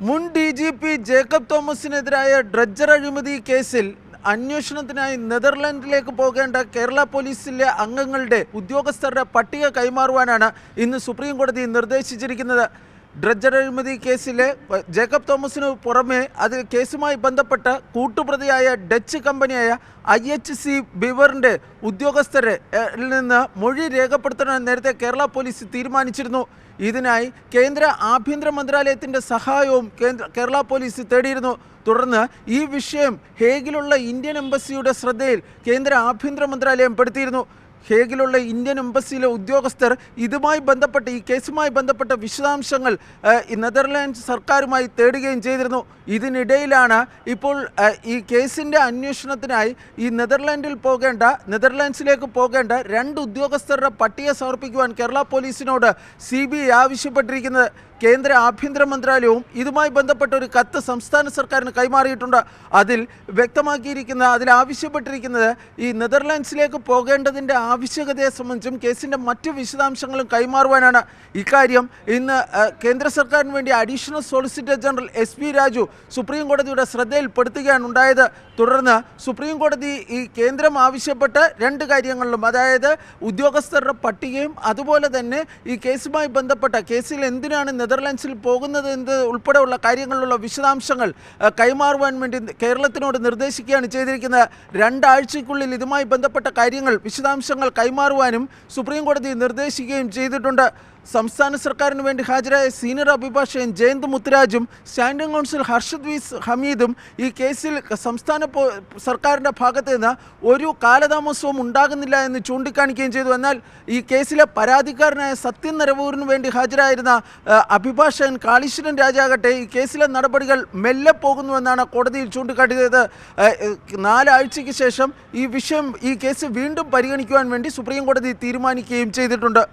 മുൻ DGP Jacob തോമസിനെതിരായ dredger അഴിമതി കേസിൽ അന്വേഷണത്തിനായി നെതർലാൻഡിലേക്ക് പോകേണ്ട കേരള പോലീസിലെ അംഗങ്ങളുടെ ഉദ്യോഗസ്ഥരുടെ പട്ടിക കൈമാറുവാനാണ് ഇന്ന് സുപ്രീം കോടതി നിർദ്ദേശിച്ചിരിക്കുന്നത്. ഡ്രഡ്ജർ അഴിമതി കേസിലെ ജേക്കബ് തോമസിന് പുറമെ കേസുമായി ബന്ധപ്പെട്ട കൂട്ടുപ്രതിയായ ഡച്ച് കമ്പനിയായ IHC ബിവറിൻ്റെ ഉദ്യോഗസ്ഥരെ നിന്ന് മൊഴി രേഖപ്പെടുത്താൻ നേരത്തെ കേരള പോലീസ് തീരുമാനിച്ചിരുന്നു. ഇതിനായി കേന്ദ്ര ആഭ്യന്തര മന്ത്രാലയത്തിൻ്റെ സഹായവും കേരള പോലീസ് തേടിയിരുന്നു. തുടർന്ന് ഈ വിഷയം ഹേഗിലുള്ള ഇന്ത്യൻ എംബസിയുടെ ശ്രദ്ധയിൽ കേന്ദ്ര ആഭ്യന്തര മന്ത്രാലയം പെടുത്തിയിരുന്നു. ഹേഗിലുള്ള ഇന്ത്യൻ എംബസിയിലെ ഉദ്യോഗസ്ഥർ ഇതുമായി ബന്ധപ്പെട്ട് ഈ കേസുമായി ബന്ധപ്പെട്ട വിശദാംശങ്ങൾ നെതർലാൻഡ്സ് സർക്കാരുമായി തേടുകയും ചെയ്തിരുന്നു. ഇതിനിടയിലാണ് ഇപ്പോൾ ഈ കേസിൻ്റെ അന്വേഷണത്തിനായി ഈ നെതർലാൻഡ്സിലേക്ക് പോകേണ്ട 2 ഉദ്യോഗസ്ഥരുടെ പട്ടിക സമർപ്പിക്കുവാൻ കേരള പോലീസിനോട് CBI ആവശ്യപ്പെട്ടിരിക്കുന്നത്. കേന്ദ്ര ആഭ്യന്തര മന്ത്രാലയവും ഇതുമായി ബന്ധപ്പെട്ട ഒരു കത്ത് സംസ്ഥാന സർക്കാരിന് കൈമാറിയിട്ടുണ്ട്. അതിൽ ആവശ്യപ്പെട്ടിരിക്കുന്നത് ഈ നെതർലാൻഡ്സിലേക്ക് പോകേണ്ടതിൻ്റെ ആവശ്യകതയെ സംബന്ധിച്ചും കേസിൻ്റെ മറ്റ് വിശദാംശങ്ങളും കൈമാറുവാനാണ്. ഇക്കാര്യം ഇന്ന് കേന്ദ്ര സർക്കാരിന് വേണ്ടി additional solicitor general SP Raju supreme കോടതിയുടെ ശ്രദ്ധയിൽപ്പെടുത്തുകയാണ് ഉണ്ടായത്. തുടർന്ന് സുപ്രീം കോടതി ഈ കേന്ദ്രം ആവശ്യപ്പെട്ട 2 കാര്യങ്ങളിലും, അതായത് ഉദ്യോഗസ്ഥരുടെ പട്ടികയും അതുപോലെ തന്നെ ഈ കേസുമായി ബന്ധപ്പെട്ട കേസിൽ എന്തിനാണ് നെതർലാൻഡ്സിൽ പോകുന്നത് എന്നത് ഉൾപ്പെടെയുള്ള കാര്യങ്ങളിലുള്ള വിശദാംശങ്ങൾ കൈമാറുവാൻ വേണ്ടി കേരളത്തിനോട് നിർദ്ദേശിക്കുകയാണ് ചെയ്തിരിക്കുന്നത്. 2 ആഴ്ചയ്ക്കുള്ളിൽ ഇതുമായി ബന്ധപ്പെട്ട വിശദാംശങ്ങൾ കൈമാറുവാനും സുപ്രീം കോടതി നിർദ്ദേശിക്കുകയും ചെയ്തിട്ടുണ്ട്. സംസ്ഥാന സർക്കാരിന് വേണ്ടി ഹാജരായ സീനിയർ അഭിഭാഷകൻ ജയന്ത് മുത്തുരാജും സ്റ്റാൻഡിംഗ് കൗൺസിൽ ഹർഷദ് വി ഹമീദും ഈ കേസിൽ സംസ്ഥാന സർക്കാരിൻ്റെ ഭാഗത്ത് നിന്ന് ഒരു കാലതാമസവും ഉണ്ടാകുന്നില്ല എന്ന് ചൂണ്ടിക്കാണിക്കുകയും ചെയ്തു. എന്നാൽ ഈ കേസിലെ പരാതിക്കാരനായ സത്യൻ നരവൂരിന് വേണ്ടി ഹാജരായിരുന്ന അഭിഭാഷകൻ കാളീശ്വരൻ രാജാകട്ടെ ഈ കേസിലെ നടപടികൾ മെല്ലെ പോകുന്നുവെന്നാണ് കോടതിയിൽ ചൂണ്ടിക്കാട്ടിയത്. 4 ആഴ്ചയ്ക്ക് ശേഷം ഈ കേസ് വീണ്ടും പരിഗണിക്കുവാൻ വേണ്ടി സുപ്രീം കോടതി തീരുമാനിക്കുകയും ചെയ്തിട്ടുണ്ട്.